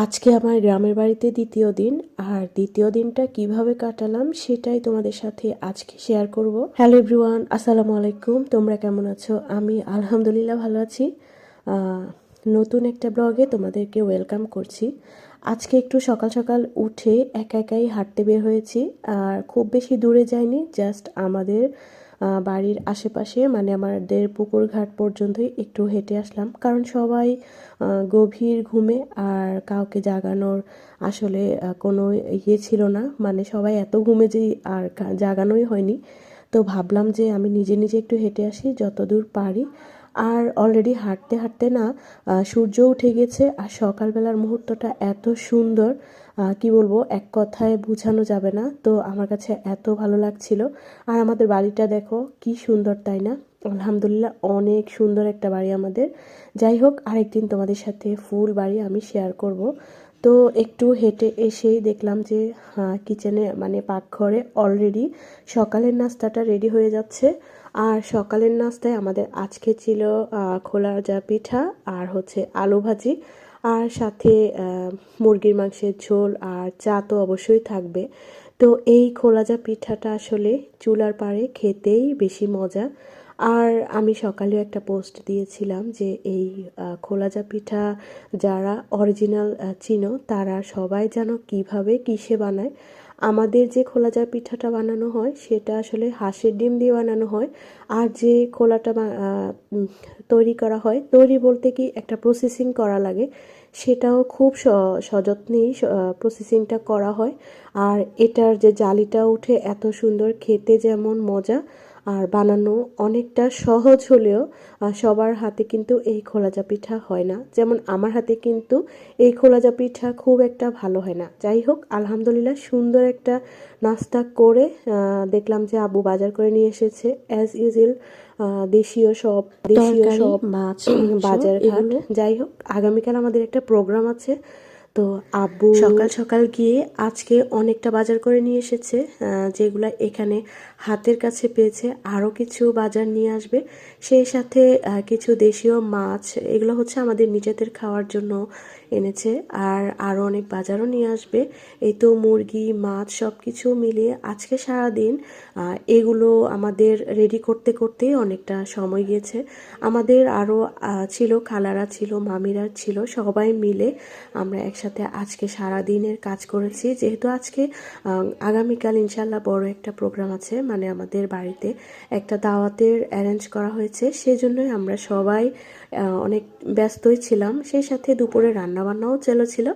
আজকে আমার গ্রামের বাড়িতে দ্বিতীয় দিন। আর দ্বিতীয় দিনটা কিভাবে কাটালাম সেটাই তোমাদের সাথে আজকে শেয়ার করব। হ্যালো এভরিওয়ান, আসসালামু আলাইকুম। তোমরা কেমন আছো? আমি আলহামদুলিল্লাহ ভালো আছি। নতুন একটা ব্লগে তোমাদেরকে ওয়েলকাম করছি। আজকে একটু সকাল সকাল উঠে একা একাই হাঁটতে বের হয়েছি। আর খুব বেশি দূরে যাইনি, জাস্ট আমাদের বাড়ির আশেপাশে মানে আমাদের পুকুর ঘাট পর্যন্তই একটু হেঁটে আসলাম, কারণ সবাই গভীর ঘুমে আর কাউকে জাগানোর আসলে কোনো ইয়ে ছিল না, মানে সবাই এত ঘুমে যে আর জাগানোই হয়নি। তো ভাবলাম যে আমি নিজে নিজে একটু হেঁটে আসি যতদূর পারি। আর অলরেডি হাঁটতে হাঁটতে না সূর্য উঠে গেছে। আর সকালবেলার মুহূর্তটা এত সুন্দর, কি বলবো, এক কথায় বোঝানো যাবে না। তো আমার কাছে এত ভালো লাগছিল। আর আমাদের বাড়িটা দেখো কি সুন্দর, তাই না? আলহামদুলিল্লাহ, অনেক সুন্দর একটা বাড়ি আমাদের। যাই হোক, আরেকদিন তোমাদের সাথে ফুল বাড়ি আমি শেয়ার করব। তো একটু হেঁটে এসেই দেখলাম যে কিচেনে মানে পাকঘরে অলরেডি সকালের নাস্তাটা রেডি হয়ে যাচ্ছে। আর সকালের নাস্তায় আমাদের আজকে ছিল খোলা যা পিঠা আর হচ্ছে আলু ভাজি, আর সাথে মুরগির মাংসের ঝোল, আর চা তো অবশ্যই থাকবে। তো এই খোলাজা পিঠাটা আসলে চুলার পাড়ে খেতেই বেশি মজা। আর আমি সকালেও একটা পোস্ট দিয়েছিলাম যে এই খোলাজা পিঠা যারা অরিজিনাল চিনো তারা সবাই যেন কিভাবে কিসে বানায়। আমাদের যে খোলাজা পিঠাটা বানানো হয় সেটা আসলে হাঁসের ডিম দিয়ে বানানো হয়। আর যে খোলাটা তৈরি করা হয়, তৈরি বলতে কি একটা প্রসেসিং করা লাগে, সেটাও খুব সযত্নেই প্রসেসিংটা করা হয়। আর এটার যে জালিটা উঠে এত সুন্দর, খেতে যেমন মজা আর বানানো অনেকটা সহজ হলেও সবার হাতে কিন্তু এই খোলাজা পিঠা হয় না। যেমন আমার হাতে কিন্তু এই খোলাজা পিঠা খুব একটা ভালো হয় না। যাই হোক, আলহামদুলিল্লাহ সুন্দর একটা নাস্তা করে দেখলাম যে আব্বু বাজার করে নিয়ে এসেছে অ্যাজ ইউজুয়াল দেশীয় সব মাছ বাজার ঘাট। যাই হোক, আগামীকাল আমাদের একটা প্রোগ্রাম আছে। তো আব্বু সকাল সকাল গিয়ে আজকে অনেকটা বাজার করে নিয়ে এসেছে, যেগুলা এখানে হাতের কাছে পেয়েছে। আরও কিছু বাজার নিয়ে আসবে, সেই সাথে কিছু দেশীয় মাছ, এগুলো হচ্ছে আমাদের নিজেদের খাওয়ার জন্য এনেছে। আর আরও অনেক বাজারও নিয়ে আসবে। এই তো মুরগি মাছ সব কিছু মিলিয়ে আজকে সারাদিন এগুলো আমাদের রেডি করতে করতেই অনেকটা সময় গিয়েছে। আমাদের আরও ছিল, খালারা ছিল, মামিরা ছিল, সবাই মিলে আমরা একসাথে আজকে সারা দিনের কাজ করেছি। যেহেতু আজকে আগামীকাল ইনশাল্লাহ বড় একটা প্রোগ্রাম আছে, মানে আমাদের বাড়িতে একটা দাওয়াতের অ্যারেঞ্জ করা হয়েছে, সেজন্যই আমরা সবাই অনেক ব্যস্তই ছিলাম। সেই সাথে দুপুরে রান্নাবান্নাও চলেছিল।